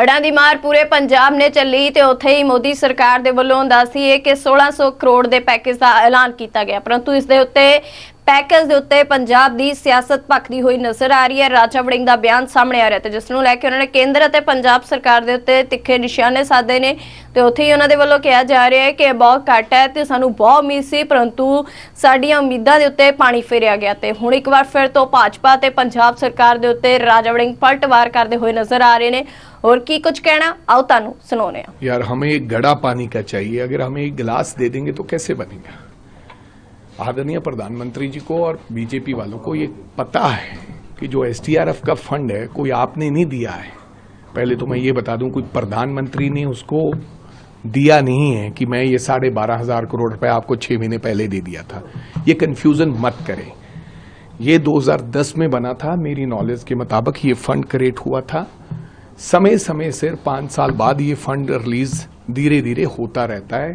ਹੜ੍ਹਾਂ ਦੀ ਮਾਰ ਪੂਰੇ ਪੰਜਾਬ ਨੇ ਚੱਲੀ ਤੇ ਉੱਥੇ ਹੀ ਮੋਦੀ ਸਰਕਾਰ ਦੇ ਵੱਲੋਂ ਦੱਸੀਏ ਕਿ 1600 ਕਰੋੜ ਦੇ ਪੈਕੇਜ ਦਾ ਐਲਾਨ ਕੀਤਾ ਗਿਆ, परंतु इस दे उत्ते पैकेज ਦੇ ਉੱਤੇ ਪੰਜਾਬ ਦੀ ਸਿਆਸਤ ਭਖਦੀ ਹੋਈ ਨਜ਼ਰ ਆ ਰਹੀ ਹੈ। ਰਾਜਾ ਵੜਿੰਗ ਦਾ ਬਿਆਨ ਸਾਹਮਣੇ ਆ ਰਿਹਾ ਤੇ ਜਿਸ ਨੂੰ ਲੈ ਕੇ ਉਹਨਾਂ ਨੇ ਕੇਂਦਰ ਅਤੇ ਪੰਜਾਬ ਸਰਕਾਰ ਦੇ ਉੱਤੇ ਤਿੱਖੇ ਨਿਸ਼ਾਨੇ ਸਾਧੇ ਨੇ ਤੇ ਉੱਥੇ ਹੀ ਉਹਨਾਂ ਦੇ ਵੱਲੋਂ ਕਿਹਾ ਜਾ ਰਿਹਾ ਹੈ ਕਿ ਬਹੁਤ ਘੱਟ ਹੈ ਤੇ ਸਾਨੂੰ ਬਹੁਤ ਉਮੀਦ ਸੀ, परंतु ਸਾਡੀਆਂ ਉਮੀਦਾਂ ਦੇ ਉੱਤੇ ਪਾਣੀ ਫੇਰਿਆ ਗਿਆ ਤੇ ਹੁਣ ਇੱਕ ਵਾਰ ਫਿਰ ਤੋਂ ਭਾਜਪਾ ਤੇ ਪੰਜਾਬ ਸਰਕਾਰ ਦੇ ਉੱਤੇ ਰਾਜਾ ਵੜਿੰਗ पलटवार करते हुए नजर आ रहे हैं। और की कुछ कहना आओ तानू सुनाने। यार हमें एक घड़ा पानी का चाहिए, अगर हमें एक गिलास दे देंगे तो कैसे बनेगा। आदरणीय प्रधानमंत्री जी को और बीजेपी वालों को ये पता है कि जो एसडीआरएफ का फंड है कोई आपने नहीं दिया है। पहले तो मैं ये बता दूं, कोई प्रधानमंत्री ने उसको दिया नहीं है कि मैं ये 12,500 करोड़ रुपए आपको 6 महीने पहले दे दिया था। ये कंफ्यूजन मत करें। ये 2010 में बना था, मेरी नॉलेज के मुताबिक ये फंड क्रिएट हुआ था। समय समय से 5 साल बाद ये फंड रिलीज धीरे धीरे होता रहता है।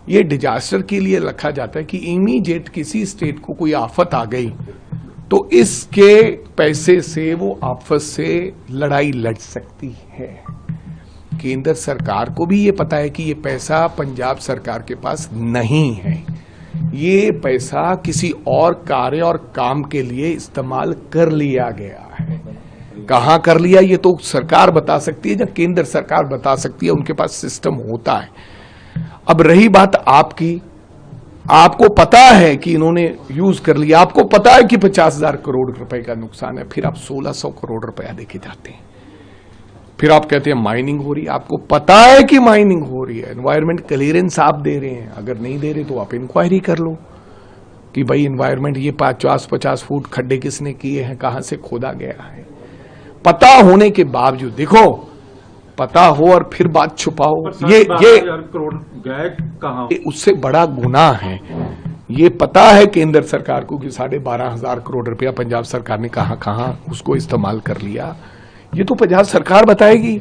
ये डिजास्टर के लिए रखा जाता है कि इमीडिएट किसी स्टेट को कोई आफत आ गई तो इसके पैसे से वो आपस से लड़ाई लड़ सकती है। केंद्र सरकार को भी ये पता है कि ये पैसा पंजाब सरकार के पास नहीं है, ये पैसा किसी और कार्य और काम के लिए इस्तेमाल कर लिया गया है। कहां कर लिया ये तो सरकार बता सकती है, जब केंद्र सरकार बता सकती है, उनके पास सिस्टम होता है। अब रही बात आपकी, आपको पता है कि इन्होंने यूज कर लिया, आपको पता है कि 50,000 करोड़ रुपए का नुकसान है, फिर आप 1600 करोड़ रुपया देके जाते हैं, फिर आप कहते हैं माइनिंग हो रही है। आपको पता है कि माइनिंग हो रही है, एनवायरमेंट क्लियरेंस आप दे रहे हैं, अगर नहीं दे रहे तो आप इंक्वायरी कर लो कि भाई एनवायरमेंट ये 50-50 फुट खड्डे किसने किए हैं, कहां से खोदा गया है। पता होने के बावजूद, देखो पता हो और फिर बात छुपाओ, ये करोड़ गए कहां? उससे बड़ा गुनाह है। ये पता है केंद्र सरकार को कि 12,500 करोड़ रुपया पंजाब सरकार ने कहां उसको इस्तेमाल कर लिया, ये तो पंजाब सरकार बताएगी।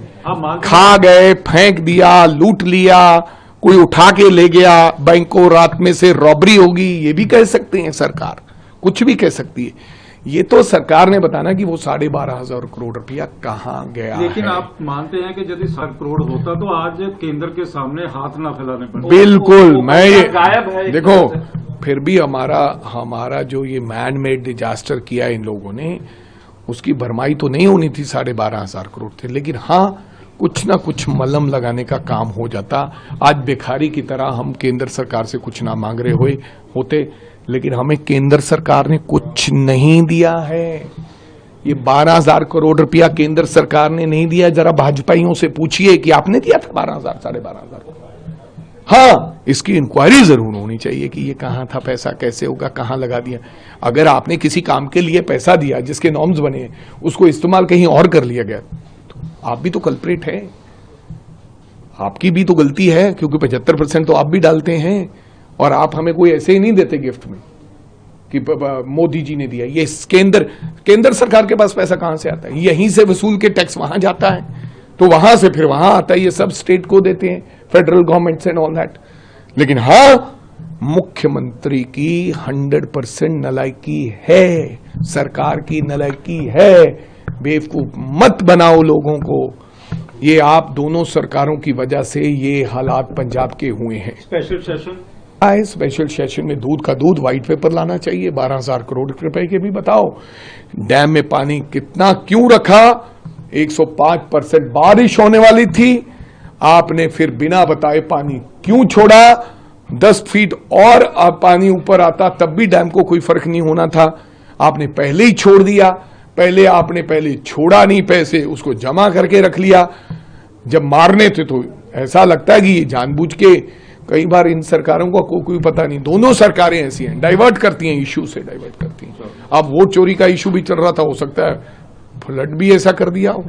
खा गए, फेंक दिया, लूट लिया, कोई उठा के ले गया, बैंकों रात में से रॉबरी होगी, ये भी कह सकते हैं सरकार, कुछ भी कह सकती है। ये तो सरकार ने बताना कि वो 12,500 करोड़ रुपया कहां गया। लेकिन है। आप मानते हैं कि यदि 100 करोड़ होता तो आज केंद्र के सामने हाथ ना फैलाने पड़ते? बिल्कुल, मैं ये गायब है। देखो फिर भी हमारा जो ये मैन मेड डिजास्टर किया इन लोगों ने, उसकी भरमाई तो नहीं होनी थी, 12,500 करोड़ थे, लेकिन हाँ कुछ ना कुछ मलहम लगाने का काम हो जाता। आज भिखारी की तरह हम केंद्र सरकार से कुछ ना मांग रहे होते, लेकिन हमें केंद्र सरकार ने कुछ नहीं दिया है। ये 12,000 करोड़ रुपया केंद्र सरकार ने नहीं दिया। जरा भाजपाइयों से पूछिए कि आपने दिया था 12,000 12,500। हाँ, इसकी इंक्वायरी जरूर होनी चाहिए कि ये कहां था पैसा, कैसे होगा, कहां लगा दिया। अगर आपने किसी काम के लिए पैसा दिया जिसके नॉर्म्स बने, उसको इस्तेमाल कहीं और कर लिया गया तो आप भी तो कल्प्रेट है, आपकी भी तो गलती है, क्योंकि 75% तो आप भी डालते हैं और आप हमें कोई ऐसे ही नहीं देते गिफ्ट में कि मोदी जी ने दिया। ये केंद्र सरकार के पास पैसा कहां से आता है? यहीं से वसूल के टैक्स वहां जाता है, तो वहां से फिर वहां आता है, ये सब स्टेट को देते हैं, federal government and all that. लेकिन हाँ, मुख्यमंत्री की 100% नलायकी है, सरकार की नलायकी है। बेवकूफ मत बनाओ लोगों को, ये आप दोनों सरकारों की वजह से ये हालात पंजाब के हुए हैं। स्पेशल सेशन में दूध का दूध, व्हाइट पेपर लाना चाहिए। 12,000 करोड़ रुपए के भी बताओ। डैम में पानी कितना क्यों रखा? 105% बारिश होने वाली थी, आपने फिर बिना बताए पानी क्यों छोड़ा? 10 फीट और पानी ऊपर आता तब भी डैम को कोई फर्क नहीं होना था, आपने पहले ही छोड़ दिया। आपने पहले छोड़ा नहीं, पैसे उसको जमा करके रख लिया। जब मारने थे तो ऐसा लगता है कि ये जानबूझ के, कई बार इन सरकारों को कोई पता नहीं, दोनों सरकारें ऐसी हैं, डाइवर्ट करती हैं, इश्यू से डाइवर्ट करती हैं। अब वोट चोरी का इश्यू भी चल रहा था, हो सकता है फ्लड भी ऐसा कर दिया हो।